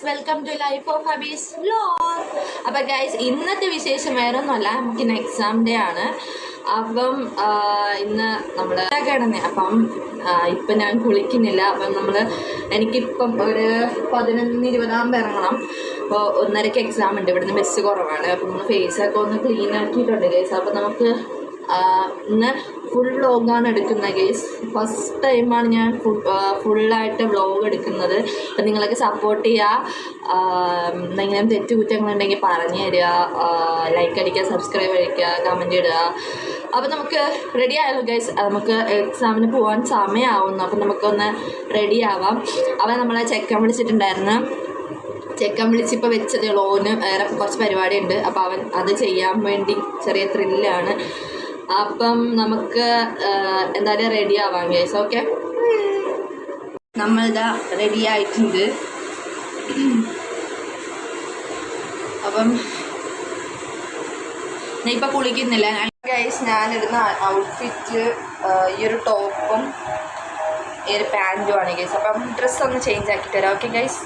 Welcome to life of Habees vlog. അപ്പം guys, ഇന്നത്തെ വിശേഷം വേറെ ഒന്നുമല്ല, നമുക്കിന്ന് എക്സാം ഡേ ആണ്. അപ്പം ഇന്ന് നമ്മൾ കിടന്നേ. അപ്പം ഇപ്പം ഞാൻ കുളിക്കുന്നില്ല. അപ്പം എനിക്കിപ്പം ഒരു 11:20 ഇറങ്ങണം. അപ്പോൾ 1:30 എക്സാം ഉണ്ട്. ഇവിടുന്ന് ബസ് കുറവാണ്. അപ്പം നമ്മൾ ഫേസൊക്കെ ഒന്ന് ക്ലീൻ ആക്കിയിട്ടുണ്ട് ഗൈസ്. അപ്പം നമുക്ക് ഇന്ന് ഫുൾ വ്ളോഗാണ് എടുക്കുന്നത് ഗൈസ്. ഫസ്റ്റ് ടൈമാണ് ഞാൻ ഫുള്ളായിട്ട് വ്ളോഗ് എടുക്കുന്നത്. അപ്പം നിങ്ങളൊക്കെ സപ്പോർട്ട് ചെയ്യുക. എന്തെങ്കിലും തെറ്റുകുറ്റങ്ങളുണ്ടെങ്കിൽ പറഞ്ഞു തരിക, ലൈക്ക് അടിക്കുക, സബ്സ്ക്രൈബ് അടിക്കുക, കമൻറ്റ് ഇടുക. അപ്പം നമുക്ക് റെഡി ആയല്ലോ ഗൈസ്. നമുക്ക് എക്സാമിന് പോകാൻ സമയമാവുന്നു. അപ്പം നമുക്കൊന്ന് റെഡി ആവാം. അവൻ നമ്മളെ ചെക്കൻ വിളിച്ചിട്ടുണ്ടായിരുന്നു. ചെക്കൻ വിളിച്ചിപ്പോൾ വെച്ചത് ലോന് വേറെ കുറച്ച് പരിപാടിയുണ്ട്. അപ്പോൾ അവൻ അത് ചെയ്യാൻ വേണ്ടി ചെറിയ ത്രില്ലാണ്. അപ്പം നമുക്ക് എന്തായാലും റെഡി ആവാം ഗൈസ്. ഓക്കെ, നമ്മളിതാ റെഡി ആയിട്ടുണ്ട്. അപ്പം ഞാൻ ഇപ്പം കുളിക്കുന്നില്ല ഗൈസ്. ഞാനിടുന്ന ഔട്ട്ഫിറ്റ് ഈ ഒരു ടോപ്പും ഈ ഒരു പാൻറ്റും ആണ് ഗൈസ്. അപ്പം ഡ്രസ്സ് ഒന്ന് ചേഞ്ച് ആക്കി തരാം. ഓക്കെ ഗൈസ്,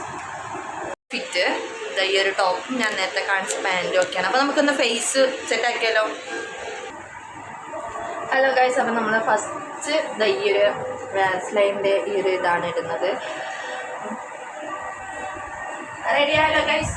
ഫിറ്റ് ഈ ഒരു ടോപ്പും ഞാൻ നേരത്തെ കാണിച്ച പാൻറ്റും ഒക്കെയാണ്. അപ്പോൾ നമുക്കൊന്ന് ഫേസ് സെറ്റ് ആക്കിയാലോ. ഹലോ ഗൈസ്, അപ്പം നമ്മൾ ഫസ്റ്റ് ഈ ഒരു വാസ്ലൈൻ്റെ ഈ ഒരു ഇതാണ് ഇടുന്നത്. റെഡി ആയല്ലോ ഗൈസ്.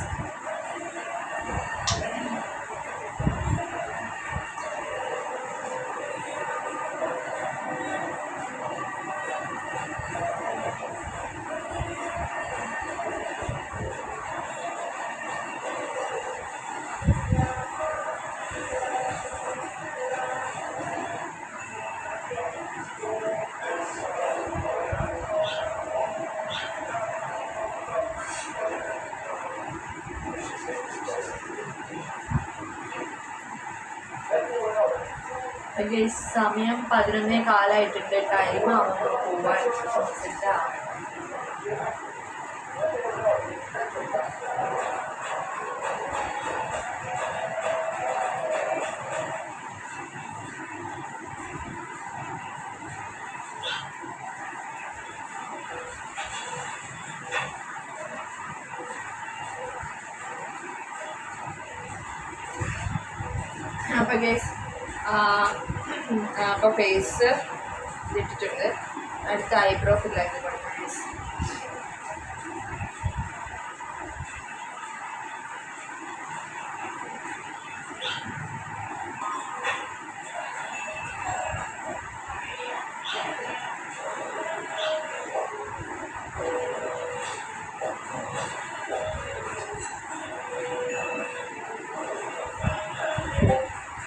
സമയം 11:15 ടൈം ആവുന്നു പോവാൻ. അപ്പോൾ ഗൈസ്, അപ്പോൾ ഫേസ് ഇട്ടിട്ടുണ്ട്. അടുത്ത ഐബ്രോ ഫില്ലാക്കി കൊടുക്കണം ഗൈസ്.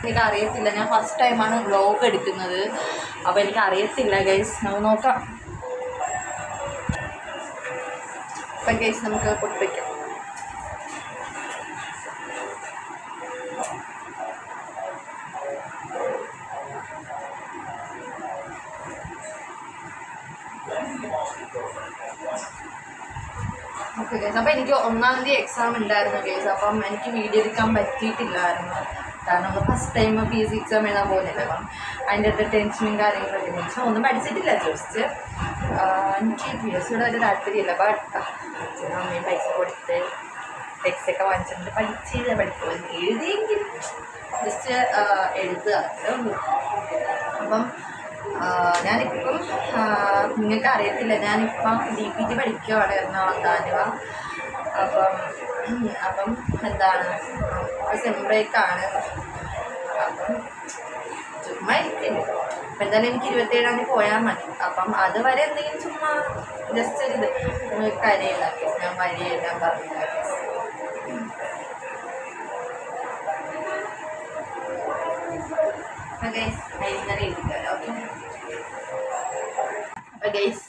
എനിക്കറിയത്തില്ല, ഞാൻ ഫസ്റ്റ് ടൈമാണ് വ്ളോഗ് എടുക്കുന്നത്. അപ്പോൾ എനിക്കറിയത്തില്ല ഗൈസ്, നമുക്ക് നോക്കാം. അപ്പം ഗൈസ്, നമുക്ക് പൊട്ടിക്കാം. ഓക്കെ ഗൈസ്, അപ്പോൾ എനിക്ക് 1-ാം തീയതി എക്സാം ഉണ്ടായിരുന്നു ഗൈസ്. അപ്പം എനിക്ക് വീഡിയോ എടുക്കാൻ പറ്റിയിട്ടില്ലായിരുന്നു. കാരണം നമ്മൾ ഫസ്റ്റ് ടൈം PSC എക്സാം എഴുതാൻ പോകുന്നില്ല. അപ്പം അതിൻ്റെ അടുത്ത് ടെൻഷനും കാര്യങ്ങളൊക്കെ. പക്ഷെ ഒന്നും പഠിച്ചിട്ടില്ല. ജസ്റ്റ് എനിക്ക് PSCയോട് ഒരു താല്പര്യമില്ല. ബട്ട് അമ്മയും പൈസ കൊടുത്ത് ടെക്സ്റ്റൊക്കെ വാങ്ങിച്ചിട്ടുണ്ട്. പഠിച്ചത് പഠിക്കുള്ളൂ, എഴുതിയെങ്കിലും ജസ്റ്റ് എഴുതുക, അത്രേ ഉള്ളൂ. അപ്പം ഞാനിപ്പം നിങ്ങൾക്ക് അറിയത്തില്ല, ഞാനിപ്പം DPT പഠിക്കുകയാണ് എറണാകുളം താനുവ. അപ്പം എന്താണ് സെം ബ്രേക്കാണ്. അപ്പം ചുമ്മാ ഇരിക്കുന്നു. അപ്പം എന്തായാലും എനിക്ക് 27-ാം തീയതി പോയാൽ മതി. അപ്പം അതുവരെ എന്തെങ്കിലും ചുമ്മാ ജസ്റ്റ് ഒരു ഇത് കരയില്ലാക്കി ഞാൻ വഴിയെല്ലാം പറഞ്ഞില്ലാക്കി. അപ്പം ഗൈസ് ഇന്നലെ എഴുതിക്കാലോ. ഓക്കെ, അപ്പം ഗൈസ്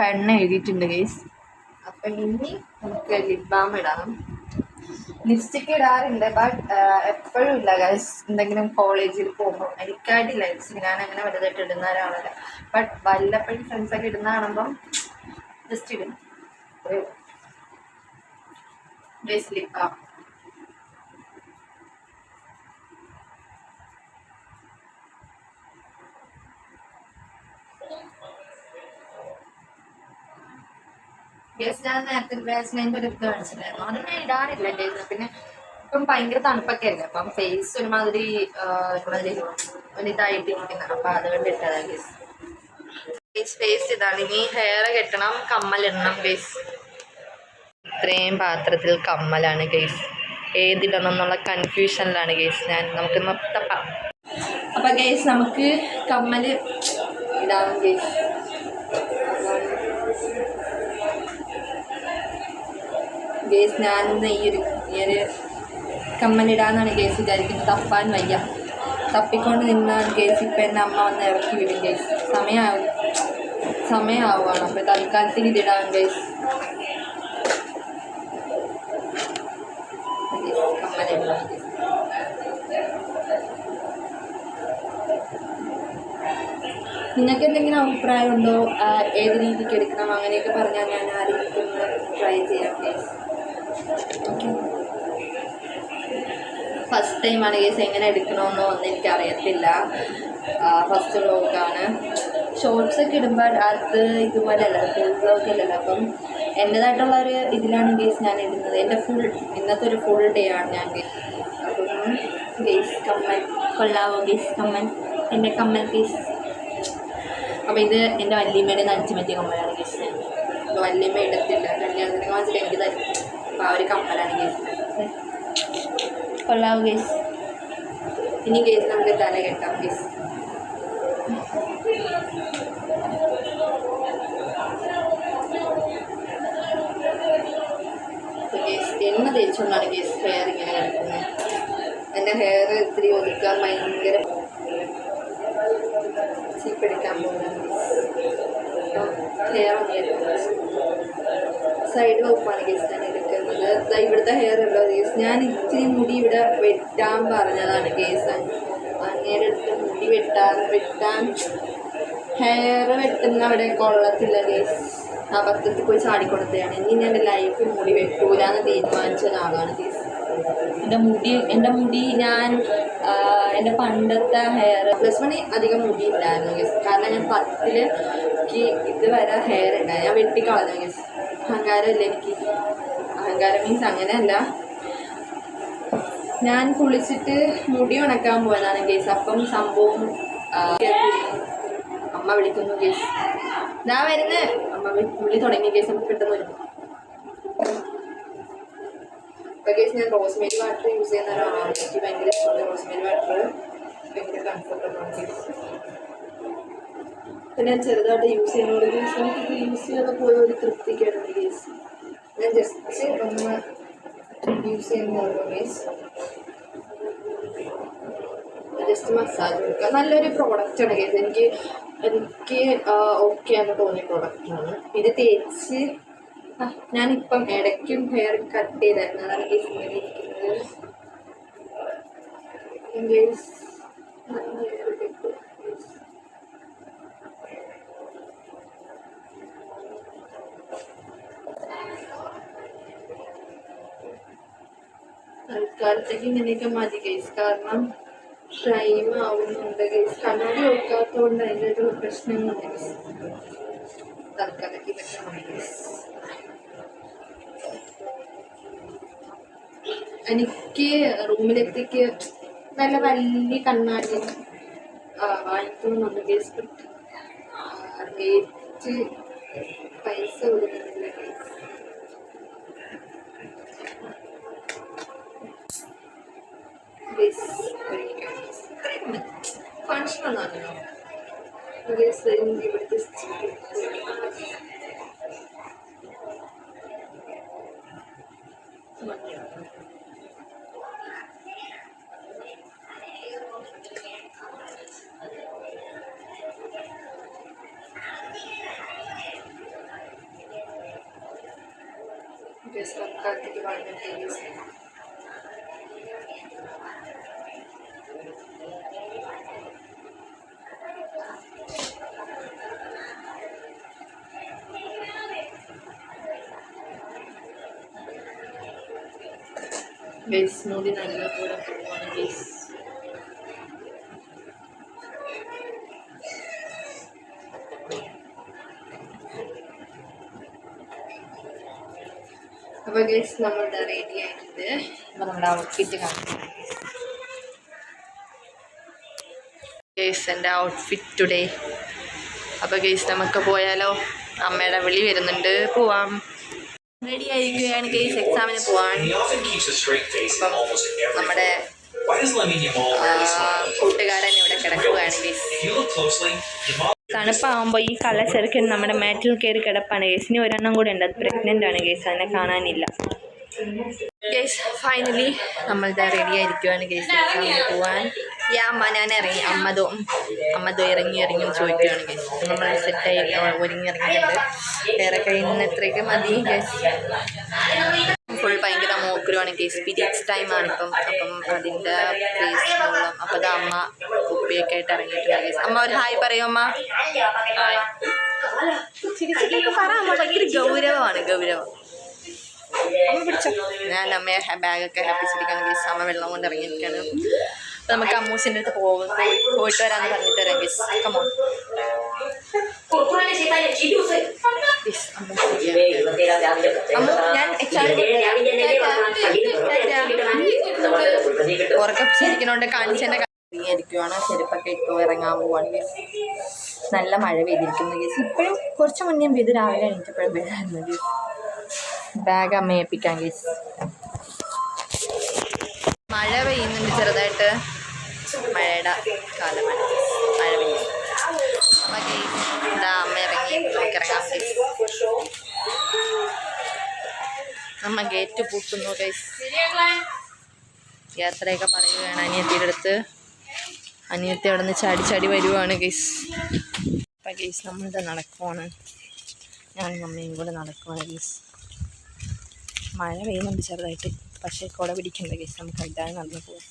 കണ്ണ് എഴുതിയിട്ടുണ്ട് ഗൈസ്. അപ്പം ഇനി നമുക്ക് ലിപ് ബാം ഇടണം. ലിപ്സ്റ്റിക്ക് ഇടാറുണ്ട്, ബട്ട് എപ്പോഴും ഇല്ല ഗൈസ്. എന്തെങ്കിലും കോളേജിൽ പോകുമ്പോൾ എനിക്കായിട്ടില്ല ലിപ്സ്റ്റിക്ക്. ഞാൻ അങ്ങനെ വലുതായിട്ട് ഇടുന്ന ഒരാളല്ല. ബട്ട് വല്ലപ്പോഴും ഫ്രണ്ട്സൊക്കെ ഇടുന്ന കാണുമ്പം ജസ്റ്റ് ഇടും. Guys lip balm. ഗേസ് ഞാൻ നേരത്തെ വാസ്ലൈൻ്റെ ഒരു ഇത് കാണിച്ചിട്ടുണ്ടായിരുന്നു, അത് ഞാൻ ഇടാറില്ല ഗേസ്. പിന്നെ ഇപ്പം ഭയങ്കര തണുപ്പൊക്കെ അല്ലേ, അപ്പം ഫേസ് ഒരുമാതിരി ഒരിതായിട്ടിരിക്കുന്നത്, അപ്പം അതുകൊണ്ട് ഇട്ടതാ ഗേസ്. ഫേസ് ഇതാണ്. ഇനി ഹെയർ കെട്ടണം, കമ്മലിടണം ഗേസ്. ഇത്രയും പാത്രത്തിൽ കമ്മലാണ് ഗേസ്. ഏതിടണം എന്നുള്ള കൺഫ്യൂഷനിലാണ് ഗേസ് ഞാൻ. നമുക്ക് മൊത്തം അപ്പം ഗേസ് നമുക്ക് കമ്മൽ ഇടാം ഗേസ്. ഗേസ് ഞാനിന്ന് ഈ ഒരു കമ്മലിടാന്നാണ് ഗേസ് വിചാരിക്കുന്നത്. തപ്പാൻ വയ്യ, തപ്പിക്കൊണ്ട് നിന്നാണ് ഗേസ്. ഇപ്പം എൻ്റെ അമ്മ വന്ന് ഇറക്കി വിടും ഗേസ്. സമയമാവുകയാണ്. അപ്പോൾ തൽക്കാലത്തിൽ ഇതിടാൻ ഗേസ്. കമ്മലിടാം. നിങ്ങൾക്ക് എന്തെങ്കിലും അഭിപ്രായം ഉണ്ടോ, ഏത് രീതിക്ക് എടുക്കണം അങ്ങനെയൊക്കെ പറഞ്ഞാൽ ഞാൻ ആ രീതിക്ക് ഒന്ന് ട്രൈ ചെയ്യാം ഗേസ്. ഓക്കെ, ഫസ്റ്റ് ടൈമാണ് ഗേസ്. എങ്ങനെ എടുക്കണമെന്നോ ഒന്നും എനിക്കറിയത്തില്ല. ഫസ്റ്റ് വ്ലോഗാണ്. ഷോർട്സ് ഒക്കെ ഇടുമ്പോൾ അത് ഇതുപോലെ അല്ല, ഫുൾ വ്ലോഗ് അല്ലല്ലോ. അപ്പം എൻ്റേതായിട്ടുള്ള ഒരു ഇതിലാണ് ഗേസ് ഞാൻ ഇടുന്നത്. എൻ്റെ ഇന്നത്തെ ഒരു ഫുൾ ഡേ ആണ് ഞാൻ ഗേസ്. അപ്പം ഗേസ് കമ്മൽ കൊള്ളാവോ ഗേസ്? കമ്മൽ, എൻ്റെ കമ്മൽ പീസ്. അപ്പോൾ ഇത് എൻ്റെ വല്യമ്മയുടെ നടിച്ചു പറ്റിയ കമ്മലാണ് ഗേസ്. ഞാൻ വല്യമ്മ ഇടത്തില്ല, കല്യാണത്തിന് വാങ്ങിച്ചിട്ട് എനിക്ക് തരും. അപ്പോൾ ആ ഒരു കമ്മലാണ് ഗേസ്. കൊള്ളാവോ ഗേസ്? ഇനി ഗേസ് നമുക്ക് തല കെട്ടാം ഗേസ്. എണ്ണ തേച്ചുകൊണ്ടാണ് ഗേസ് ഹെയർ ഇങ്ങനെ കിടക്കുന്നത്. എൻ്റെ ഹെയർ ഇത്തിരി ഒതുക്കാൻ ഭയങ്കര ചീപ്പെടുക്കാൻ പോകുന്നത്. ഹെയർ സൈഡ് വോപ്പാണ് ഗേസ് ഞാൻ എടുക്കുന്നത്. ഇവിടുത്തെ ഹെയർ ഉണ്ടോ ഗേസ്? ഞാൻ ഇച്ചിരി മുടി ഇവിടെ വെട്ടാൻ പറഞ്ഞതാണ് ഗേസ്. അങ്ങേരെ അടുത്ത് മുടി വെട്ടാൻ ഹെയർ വെട്ടുന്ന അവിടെ കൊള്ളത്തില്ല ഗേസ്. അബദ്ധത്തിൽ പോയി ചാടിക്കൊടുത്തതാണ്. ഇനി ഞാൻ എൻ്റെ ലൈഫിൽ മുടി വെട്ടൂലെന്ന് തീരുമാനിച്ച ഒരാളാണ് ഗേസ്. എൻ്റെ മുടി ഞാൻ എൻ്റെ പണ്ടത്തെ ഹെയർ +1 അധികം മുടി ഇല്ലായിരുന്നു ഗേസ്. കാരണം ഞാൻ 10 ഇതുവരെ ഹെയർ ഉണ്ടായിരുന്നു. ഞാൻ വെട്ടിക്കളഞ്ഞു ഗേസ്. അഹങ്കാരമല്ല എനിക്ക്. അഹങ്കാരം മീൻസ് അങ്ങനെയല്ല. ഞാൻ കുളിച്ചിട്ട് മുടി ഉണക്കാൻ പോയതാണ് ഗേസ്. അപ്പം സംഭവം അമ്മ വിളിക്കുന്നു ഗേസ്. ഇതാ വരുന്നത്. അമ്മ വിളി തുടങ്ങി ഗേസ്. നമുക്ക് പെട്ടെന്ന് വരും. അപ്പോൾ ഗേസ് ഞാൻ റോസ്മേരി വാട്ടർ യൂസ് ചെയ്യുന്ന ഒരാളാണ്. എനിക്ക് ഭയങ്കര ഇഷ്ടമാണ് റോസ്മേരി വാട്ടർ. ഭയങ്കര കംഫർട്ടബിളാണ് ഗേസ്. അപ്പം ഞാൻ ചെറുതായിട്ട് യൂസ് ചെയ്യുന്നത് ഗേസ്. എനിക്ക് യൂസ് ചെയ്യാതെ പോയ ഒരു തൃപ്തിക്കാണ് ഗേസ്. ഞാൻ ജസ്റ്റ് ഒന്ന് യൂസ് ചെയ്യുന്നുള്ളൂ ഗേസ്. ജസ്റ്റ് മസാജ് കൊടുക്കുക. നല്ലൊരു പ്രോഡക്റ്റാണ് ഗേസ്. എനിക്ക് ഓക്കെ ആണെന്ന് തോന്നിയ പ്രോഡക്റ്റാണ് ഇത്. തേച്ച് ഞാനിപ്പം ഇടയ്ക്കും ഹെയർ കട്ട് ചെയ്തായിരുന്നു. അതാണ് ഗേസ് ഇങ്ങനെ ഇരിക്കുന്നത്. തൽക്കാലത്തേക്ക് ഇങ്ങനെയൊക്കെ മതി ഗേസ്. കാരണം ടൈം ആവുന്നുണ്ട് ഗേസ്. കണ്ണാടി വെക്കാത്തതുകൊണ്ട് അതിൻ്റെ ഒരു പ്രശ്നങ്ങളുണ്ട് ഗേസ്. തൽക്കാലത്തേക്ക് ഇതൊക്കെ മതി ഗേസ്. എനിക്ക് റൂമിലെത്തിക്ക് നല്ല വലിയ കണ്ണാടി വാങ്ങിക്കുന്നുണ്ട് ഗേസ്. റേറ്റ് പൈസ കൊടുക്കുന്നില്ല ഗേസ്. Function ഒന്നാണല്ലോ guys. ഇവിടുത്തെ തൽക്കാലത്തേക്ക് പറഞ്ഞിട്ട് യൂസ് ചെയ്യാം. ഗേസ് മുടി നല്ല പോലെ പോവാണ് ഗേസ്. അപ്പോൾ ഗൈസ് നമ്മളിത് റെഡി ആയിട്ടുണ്ട്. അപ്പോൾ നമ്മുടെ ഔട്ട്ഫിറ്റ് കാണിക്കാം ഗൈസ്, എൻ്റെ ഔട്ട്ഫിറ്റ് ടുഡേ. അപ്പോൾ ഗൈസ് നമുക്ക് പോയാലോ? അമ്മയുടെ വിളി വരുന്നുണ്ട്, പോവാം. റെഡി ആയിരിക്കുകയാണ് ഗൈസ് എക്സാമിന് പോവാൻ. അപ്പം നമ്മുടെ കൂട്ടുകാരൻ ഇവിടെ കിടക്കുകയാണ് ഗൈസ്. തണുപ്പാകുമ്പോൾ ഈ കള്ളച്ചെറുക്കൻ നമ്മുടെ മാറ്റിൽ കയറി കിടപ്പാണ് ഗൈസ്. ഇനി ഒരെണ്ണം കൂടെ ഉണ്ട്, അത് പ്രഗ്നൻ്റ് ആണ് ഗൈസ്, അതിനെ കാണാനില്ല ഗൈസ്. ഫൈനലി നമ്മളിതാ റെഡി ആയിരിക്കുവാണ് ഗൈസ് എക്സാമിന് പോവാൻ. ഈ അമ്മ ഞാൻ ഇറങ്ങി, അമ്മതോ ഇറങ്ങി ചോദിക്കുകയാണ് ഗൈസ്. നമ്മൾ സെറ്റായി ഒരുങ്ങി ഇറങ്ങിയിട്ടുണ്ട്. വേറെ കഴിയുന്നത്രയ്ക്ക് മതി ഗൈസ്. ഫുൾ ഭയങ്കര മോക്കരുമാണ് ഗൈസ്. പീരിയഡ്സ് ടൈമാണ് ഇപ്പം. അപ്പം അതിൻ്റെ ഫേസ് വെള്ളം. അപ്പോൾ അത് അമ്മ കുപ്പിയൊക്കെ ആയിട്ട് ഇറങ്ങിയിട്ടുണ്ട് ഗൈസ്. അമ്മ ഒരു ഹായ് പറയും അമ്മ. പറ അമ്മ, ഭയങ്കര ഗൗരവമാണ്, ഗൗരവം. അമ്മ പിടിച്ചോ. ഞാൻ അമ്മയെ ബാഗൊക്കെ ഹാപ്പിച്ചിരിക്കുകയാണ് ഗൈസ്. അമ്മ വെള്ളം കൊണ്ട് ഇറങ്ങിയിരിക്കുകയാണ്. അപ്പോൾ നമുക്ക് അമ്മൂസിൻ്റെ അടുത്ത് പോയിട്ട് വരാമെന്ന് പറഞ്ഞിട്ട് വരാം ഗൈസ്. കമോ ഞാൻ ഉറക്കപ്പിച്ചിരിക്കുന്നതുകൊണ്ട് കാണിച്ചെന്നെ ഇരിക്കുവാണ്. ചെരുപ്പൊക്കെ ഇപ്പോൾ ഇറങ്ങാൻ പോവാണ് ഗൈസ്. നല്ല മഴ പെയ്തിരിക്കുന്നു ഗൈസ്. ഇപ്പോഴും കുറച്ച് മുന്നേ പെയ്ത്, രാവിലെ എണീറ്റപ്പോഴും പെയ്തായിരുന്നു ഗൈസ്. ബാഗ് അമ്മ ഏൽപ്പിക്കാം ഗൈസ്. മഴ പെയ്യുന്നുണ്ട് ചെറുതായിട്ട്, മഴയുടെ കാലമാണ്, മഴ പെയ്യുന്നു. അപ്പം ഗൈസ് എന്താ അമ്മ ഇറങ്ങി, നമുക്ക് ഇറങ്ങാം ഗൈസ്. അമ്മ ഗേറ്റ് പൂട്ടുന്നു ഗൈസ്. യാത്രയൊക്കെ പറയുകയാണ് അനിയത്തിയുടെ അടുത്ത്. അനിയത്തി അവിടെ നിന്ന് ചാടി വരുവാണ് ഗൈസ്. അപ്പം ഗൈസ് നമ്മളിത് നടക്കുവാണ്, ഞാനും അമ്മയും കൂടെ നടക്കുവാണ് ഗൈസ്. മഴ പെയ്യുന്നുണ്ട് ചെറുതായിട്ട്, പക്ഷേ കുട പിടിക്കണ്ട ഗൈസ്. നമുക്ക് ഇല്ലാതെ നടന്നു പോകാം.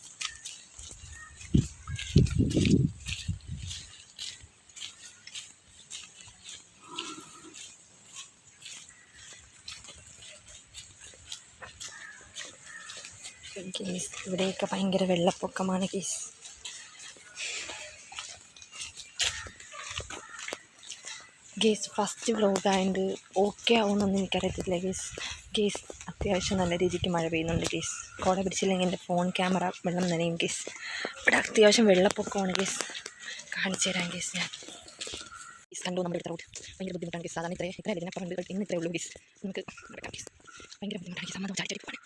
ഗൈസ് ഇവിടെയൊക്കെ ഭയങ്കര വെള്ളപ്പൊക്കമാണ് ഗൈസ്. ഗേസ് ഫസ്റ്റ് വ്ലോഗായതുകൊണ്ട് ഓക്കെ ആവുമെന്നൊന്നും എനിക്കറിയത്തില്ല ഗേസ് അത്യാവശ്യം നല്ല രീതിക്ക് മഴ പെയ്യുന്നുണ്ട് ഗേസ്. കുട പിടിച്ചില്ലെങ്കിൽ എൻ്റെ ഫോൺ ക്യാമറ വെള്ളം നനയും ഗേസ്. ഇവിടെ അത്യാവശ്യം വെള്ളപ്പൊക്കമാണ് ഗേസ്. കാണിച്ചു തരാം ഗേസ്. ഞാൻ ഗേസ് കണ്ടു നമ്മുടെ ഇത്ര റോഡ് ഭയങ്കര ബുദ്ധിമുട്ടാണ് ഗേസ്. സാധാരണ ഇത്ര ഇതിനപ്പുറം ഇന്ന് ഇത്രയേ ഉള്ളൂ ഗേസ്. നമുക്ക് നടക്കാം ഗേസ്. ഭയങ്കര ബുദ്ധിമുട്ടാണ് ഗേസ്. അമ്മ ചാടിച്ചടിക്കുവാണ്.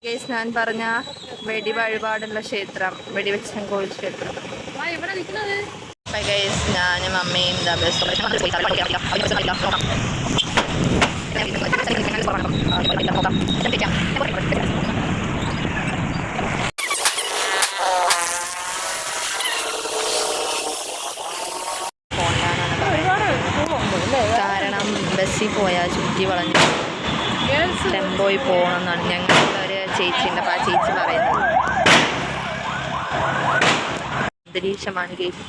ഗൈസ് ഞാൻ പറഞ്ഞ വെടി വഴിപാടുള്ള ക്ഷേത്രം, വെടിവെച്ചങ്കോൾ ക്ഷേത്രം. ഗൈസ് ഞാനും അമ്മയും ചുറ്റി വളഞ്ഞ് ടെമ്പോയിൽ പോകണമെന്നാണ് ഞങ്ങൾക്കൊരു ചേച്ചിയുണ്ട്. അപ്പോൾ ആ ചേച്ചി പറയുന്നത്. അന്തരീക്ഷമാണ് കേസ്.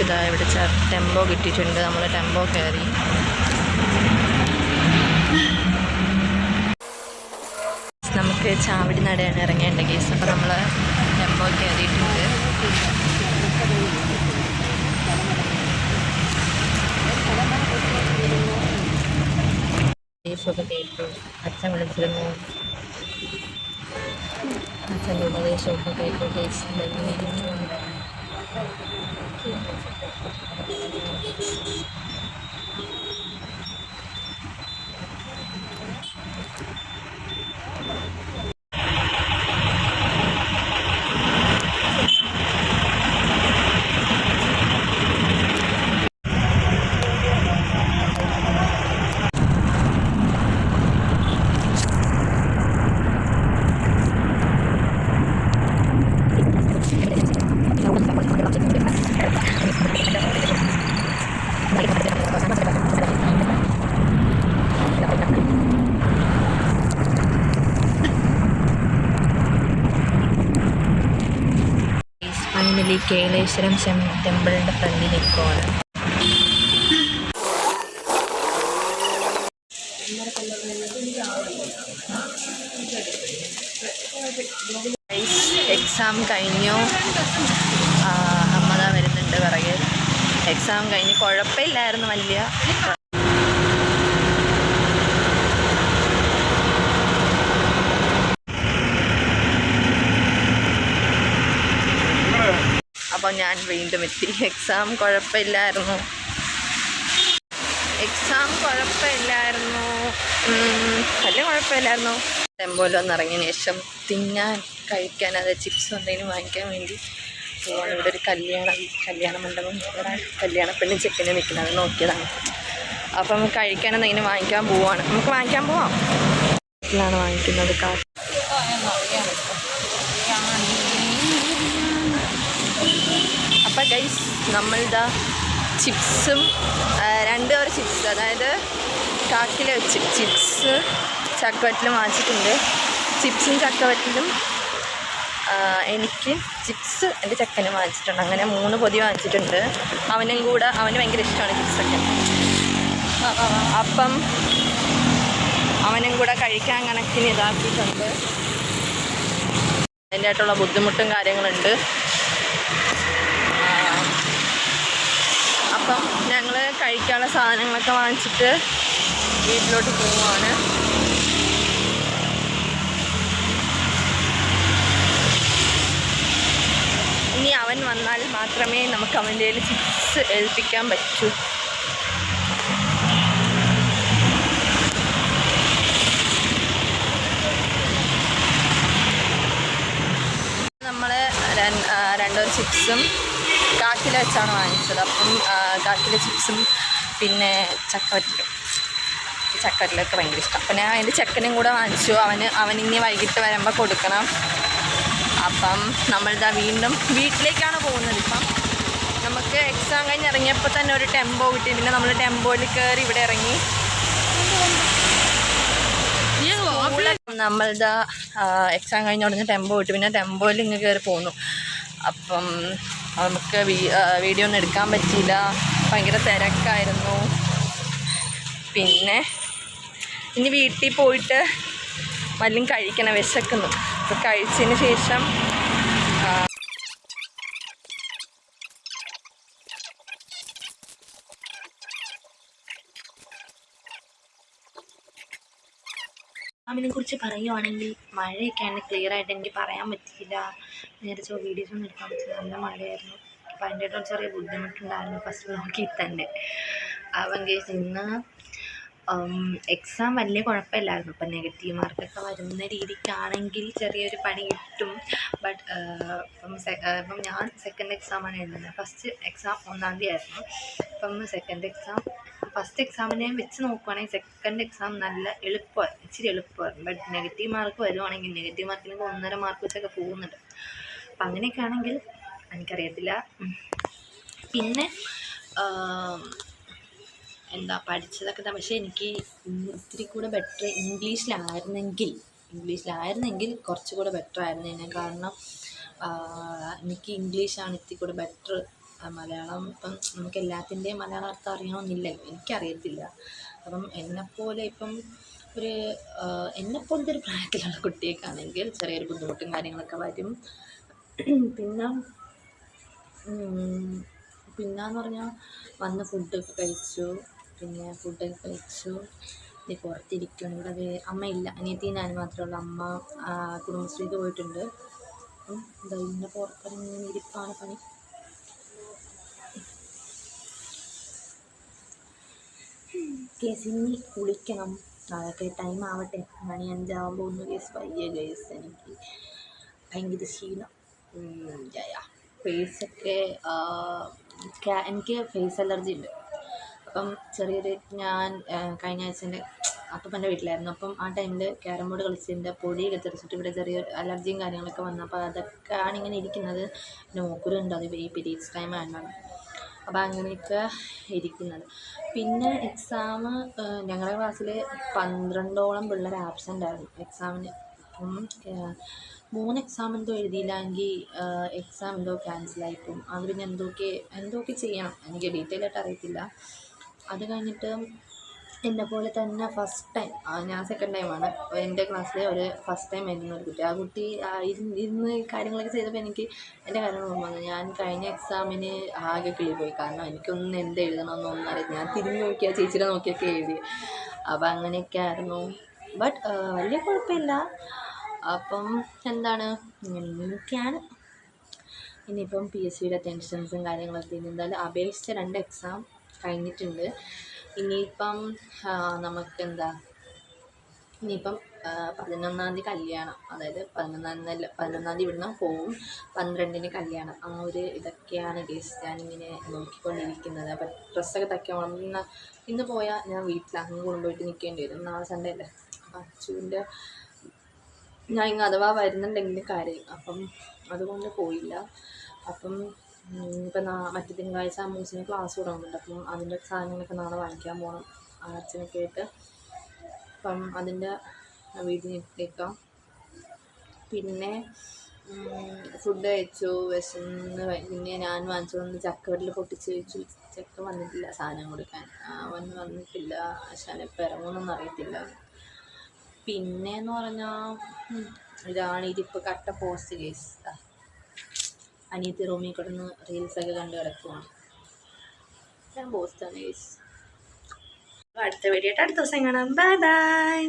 ഇതാ ഇവിടെ ടെമ്പോ കിട്ടിയിട്ടുണ്ട്. നമ്മൾ ടെമ്പോ കയറി. നമുക്ക് ചാവടി നടയാണ് ഇറങ്ങേണ്ട കേസ്. അപ്പോൾ നമ്മൾ ടെമ്പോ കയറിയിട്ടുണ്ട്. ദേശമൊക്കെ കേട്ടു. അച്ഛൻ വിളിച്ചിരുന്നു. അച്ഛൻ്റെ ഉപദേശമൊക്കെ കേട്ടു. കേസ് ഫൈനലി കേളേശ്വരം ടെമ്പിളിൻ്റെ ഫ്രണ്ടിൽ നിൽക്കുവാണ്. എക്സാം കഴിഞ്ഞു. അമ്മതാ വരുന്നുണ്ട് പിറകെ. എക്സാം കഴിഞ്ഞ് കുഴപ്പമില്ലായിരുന്നു വലിയ. അപ്പോൾ ഞാൻ വീണ്ടും എത്തി. എക്സാം കുഴപ്പമില്ലായിരുന്നു. വലിയ കുഴപ്പമില്ലായിരുന്നു. ടെമ്പോയിൽ വന്നിറങ്ങിയതിന് ശേഷം കഴിക്കാൻ അത് ചിപ്സ് എന്തെങ്കിലും വാങ്ങിക്കാൻ വേണ്ടി പോവാണ്. ഇവിടെ ഒരു കല്യാണ മണ്ഡപം, ഇവിടെ കല്യാണ പെണ്ണും ചെക്കനും നിൽക്കുന്നത് നോക്കിയതാണ്. അപ്പം കഴിക്കാൻ എന്തെങ്കിലും വാങ്ങിക്കാൻ പോവാണ്. നമുക്ക് വാങ്ങിക്കാൻ പോവാം. വീട്ടിലാണ് വാങ്ങിക്കുന്നത്. അപ്പം ഗൈസ് നമ്മളിതാ ചിപ്സും 2 കവർ ചിപ്സ്, അതായത് കാക്കിൽ വെച്ച് ചിപ്സ് ചക്കവറ്റിലും വാങ്ങിച്ചിട്ടുണ്ട്. ചിപ്സും ചക്കവറ്റിലും എനിക്ക് ചിപ്സ് എൻ്റെ ചെക്കനും വാങ്ങിച്ചിട്ടുണ്ട്. അങ്ങനെ 3 പൊതി വാങ്ങിച്ചിട്ടുണ്ട്. അവന് ഭയങ്കര ഇഷ്ടമാണ് ചിപ്സൊക്കെ. അപ്പം അവനും കൂടെ കഴിക്കാൻ കണക്കിന് ഇതാക്കിയിട്ടുണ്ട്. അതിൻ്റെ ആയിട്ടുള്ള ബുദ്ധിമുട്ടും കാര്യങ്ങളുണ്ട്. അപ്പം ഞങ്ങൾ കഴിക്കാനുള്ള സാധനങ്ങളൊക്കെ വാങ്ങിച്ചിട്ട് വീട്ടിലോട്ട് പോവുകയാണ്. ഇനി അവൻ വന്നാൽ മാത്രമേ നമുക്ക് അവൻ്റെ കയ്യിൽ ചിപ്സ് ഏൽപ്പിക്കാൻ പറ്റൂ. നമ്മൾ 2 ചിപ്സും കാക്കില വെച്ചാണ് വാങ്ങിച്ചത്. അപ്പം കാക്കില ചിപ്സും പിന്നെ ചക്കവറ്റിലൊക്കെ ഭയങ്കര ഇഷ്ടം. അപ്പം ഞാൻ അതിൻ്റെ ചെക്കനും കൂടെ വാങ്ങിച്ചു. അവനിനി വൈകിട്ട് വരുമ്പോൾ കൊടുക്കണം. അപ്പം നമ്മളിതാ വീണ്ടും വീട്ടിലേക്കാണ് പോകുന്നത്. ഇപ്പം നമുക്ക് എക്സാം കഴിഞ്ഞ് ഇറങ്ങിയപ്പോൾ തന്നെ ഒരു ടെമ്പോ കിട്ടി. പിന്നെ നമ്മൾ ടെമ്പോയിൽ കയറി ഇവിടെ ഇറങ്ങി. നമ്മളിതാ എക്സാം കഴിഞ്ഞ് ഉടനെ ടെമ്പോ കിട്ടി. പിന്നെ ടെമ്പോയിൽ ഇങ്ങ് കയറി പോന്നു. അപ്പം നമുക്ക് വീഡിയോ ഒന്നും എടുക്കാൻ പറ്റിയില്ല. ഭയങ്കര തിരക്കായിരുന്നു. പിന്നെ ഇനി വീട്ടിൽ പോയിട്ട് വല്ലതും കഴിക്കണം, വിശക്കുന്നു. അപ്പോൾ കഴിച്ചതിന് ശേഷം കുറിച്ച് പറയുവാണെങ്കിൽ മഴയൊക്കെയാണ്. ക്ലിയർ ആയിട്ട് എനിക്ക് പറയാൻ പറ്റിയില്ല. നേരത്തെ വീഡിയോസൊന്നും എടുക്കാൻ പറ്റില്ല. നല്ല മഴയായിരുന്നു. അപ്പോൾ അതിൻ്റെ ചെറിയ ബുദ്ധിമുട്ടുണ്ടായിരുന്നു ഫസ്റ്റ് വ്ലോഗിൽ തന്നെ. അപ്പം കേസ് ഇന്ന് എക്സാം വലിയ കുഴപ്പമില്ലായിരുന്നു. ഇപ്പം നെഗറ്റീവ് മാർക്കൊക്കെ വരുന്ന രീതിക്കാണെങ്കിൽ ചെറിയൊരു പണി കിട്ടും. ബട്ട് ഇപ്പം ഞാൻ സെക്കൻഡ് എക്സാമാണ് എഴുതുന്നത്. ഫസ്റ്റ് എക്സാം 1-ാം തീയതി ആയിരുന്നു. ഇപ്പം ഫസ്റ്റ് എക്സാമിനെ വെച്ച് നോക്കുവാണെങ്കിൽ സെക്കൻഡ് എക്സാം നല്ല എളുപ്പമായിരുന്നു, ഇച്ചിരി എളുപ്പമായിരുന്നു. ബട്ട് നെഗറ്റീവ് മാർക്ക് വരുവാണെങ്കിൽ നെഗറ്റീവ് മാർക്കിലേക്ക് 1.5 മാർക്ക് വെച്ചൊക്കെ പോകുന്നുണ്ട്. അപ്പം അങ്ങനെയൊക്കെ ആണെങ്കിൽ എനിക്കറിയത്തില്ല. പിന്നെ എന്താ പഠിച്ചതൊക്കെ തന്നെ. പക്ഷേ എനിക്ക് ഇത്തിരി കൂടെ ബെറ്റർ ഇംഗ്ലീഷിലായിരുന്നെങ്കിൽ കുറച്ചുകൂടെ ബെറ്റർ ആയിരുന്നു. കാരണം എനിക്ക് ഇംഗ്ലീഷാണ് ഇത്തിരി കൂടെ ബെറ്റർ. മലയാളം ഇപ്പം നമുക്ക് എല്ലാത്തിൻ്റെയും മലയാളം അർത്ഥം അറിയണമെന്നില്ലല്ലോ, എനിക്കറിയത്തില്ല. അപ്പം എന്നെപ്പോലത്തെ ഒരു പ്രായത്തിലുള്ള കുട്ടിയൊക്കെയാണെങ്കിൽ ചെറിയൊരു ബുദ്ധിമുട്ടും കാര്യങ്ങളൊക്കെ വരും. പിന്നെന്ന് പറഞ്ഞാൽ വന്ന് ഫുഡൊക്കെ കഴിച്ചു. ഇനി പുറത്തിരിക്കണം. ഇവിടെ അമ്മയില്ല, അനിയത്തിയും ഞാനും മാത്രമേ ഉള്ളൂ. അമ്മ കുടുംബശ്രീക്ക് പോയിട്ടുണ്ട്. ഇതാ ഇങ്ങനെ പുറത്തിറങ്ങി ഇരിപ്പാണ് പണി. കേസ് ഇനി കുളിക്കണം. അതൊക്കെ ടൈം ആവട്ടെ. മണി 5 ആകുമ്പോൾ ഒന്ന് വയ്യ കേസ്. എനിക്ക് ഭയങ്കര ക്ഷീണം. ഫേസൊക്കെ എനിക്ക് ഫേസ് അലർജി ഉണ്ട്. അപ്പം ഞാൻ കഴിഞ്ഞ ആഴ്ച എൻ്റെ അപ്പൻ്റെ വീട്ടിലായിരുന്നു. അപ്പം ആ ടൈമിൽ ക്യാരം ബോർഡ് കളിച്ചതിൻ്റെ പൊടിയൊക്കെ തെറിച്ചിട്ട് ഇവിടെ ചെറിയൊരു അലർജിയും കാര്യങ്ങളൊക്കെ വന്നു. അപ്പോൾ അതൊക്കെയാണ് ഇങ്ങനെ ഇരിക്കുന്നത്. പിന്നെ മൂക്കുരുണ്ട്, അത് ഈ പീരീഡ്സ് ടൈം ആയതാണ്. അപ്പോൾ അങ്ങനെയൊക്കെ ഇരിക്കുന്നത്. പിന്നെ എക്സാം ഞങ്ങളുടെ ക്ലാസ്സിൽ 12ഓളം പിള്ളേർ ആബ്സെൻ്റ് ആയിരുന്നു എക്സാമിന്. അപ്പം 3 എക്സാം എന്തോ എഴുതിയില്ലെങ്കിൽ എക്സാം എന്തോ ക്യാൻസലായിപ്പോവും. അത് പിന്നെ എന്തൊക്കെ ചെയ്യണം, എനിക്ക് ഡീറ്റെയിൽ ആയിട്ട് അറിയത്തില്ല. അത് കഴിഞ്ഞിട്ട് എന്നെപ്പോലെ തന്നെ ഫസ്റ്റ് ടൈം, ഞാൻ സെക്കൻഡ് ടൈമാണ്, എൻ്റെ ക്ലാസ്സിൽ ഒരു ഫസ്റ്റ് ടൈം ആയിരുന്നു ഒരു കുട്ടി. ആ കുട്ടി ഇരുന്ന് കാര്യങ്ങളൊക്കെ ചെയ്തപ്പോൾ എനിക്ക് എൻ്റെ കാര്യങ്ങൾ ഓർമ്മ വന്നു. ഞാൻ കഴിഞ്ഞ എക്സാമിന് ആകെ കിളിപോയി. കാരണം എനിക്കൊന്നും എഴുതണമെന്നൊന്നും അറിയില്ല. ഞാൻ തിരിഞ്ഞ് നോക്കിയാൽ ചേച്ചിയുടെ നോക്കിയൊക്കെ എഴുതി. അപ്പം അങ്ങനെയൊക്കെ ആയിരുന്നു. ബട്ട് വലിയ കുഴപ്പമില്ല. അപ്പം എന്താണ്, ഇങ്ങനെയൊക്കെയാണ്. ഇനിയിപ്പം PSCയുടെ ടെൻഷൻസും കാര്യങ്ങളൊക്കെ. ഇനി എന്തായാലും അപേക്ഷിച്ച 2 എക്സാം കഴിഞ്ഞിട്ടുണ്ട്. ഇനിയിപ്പം ഇനിയിപ്പം 11-ാം തീയതി കല്യാണം. അതായത് 11-ാം തീയതി ഇവിടുന്ന് പോവും, 12-ന് കല്യാണം. ആ ഒരു ഇതൊക്കെയാണ് കേസ് ഞാനിങ്ങനെ നോക്കിക്കൊണ്ടിരിക്കുന്നത്. അപ്പം ഡ്രസ്സൊക്കെ തയ്ക്കാൻ ഇന്ന് പോയാൽ ഞാൻ വീട്ടിലാണ്, കൊണ്ടുപോയിട്ട് നിൽക്കേണ്ടി വരും. നാളെ സൺഡേ അല്ലേ. അച്ചുവിൻ്റെ ഞാൻ ഇങ്ങ് അഥവാ വരുന്നുണ്ടെങ്കിൽ കരയും. അപ്പം അതുകൊണ്ട് പോയില്ല. അപ്പം ഇപ്പം മറ്റു തിങ്കളാഴ്ച അമ്മൂസിന് ക്ലാസ് തുടങ്ങുന്നുണ്ട്. അപ്പം അതിൻ്റെ സാധനങ്ങളൊക്കെ നാളെ വാങ്ങിക്കാൻ പോകണം അച്ഛനൊക്കെ ആയിട്ട്. അപ്പം അതിൻ്റെ വീട്ടിൽ നിൽക്കാം. പിന്നെ ഫുഡ് കഴിച്ചു, വിശന്ന്. പിന്നെ ഞാൻ വാങ്ങിച്ചു ചക്കവരിൽ പൊട്ടിച്ച് വെച്ചു. ചക്ക വന്നിട്ടില്ല സാധനം കൊടുക്കാൻ, വന്നിട്ടില്ല. പക്ഷേ ഇറങ്ങുമെന്നൊന്നും അറിയത്തില്ല. പിന്നെയെന്ന് പറഞ്ഞാൽ ഇതാണ് ഇതിപ്പോൾ കട്ട പോസ്റ്റ് കേസ്. അനിയത്തി റൂമിൽ കിടന്ന് റീൽസൊക്കെ കണ്ട് കിടക്കുവാണ്. ഞാൻ പോസ്റ്റാണ് കേസ്. അടുത്ത വീഡിയോ ആയിട്ട് അടുത്ത ദിവസം കാണാം. Bye bye.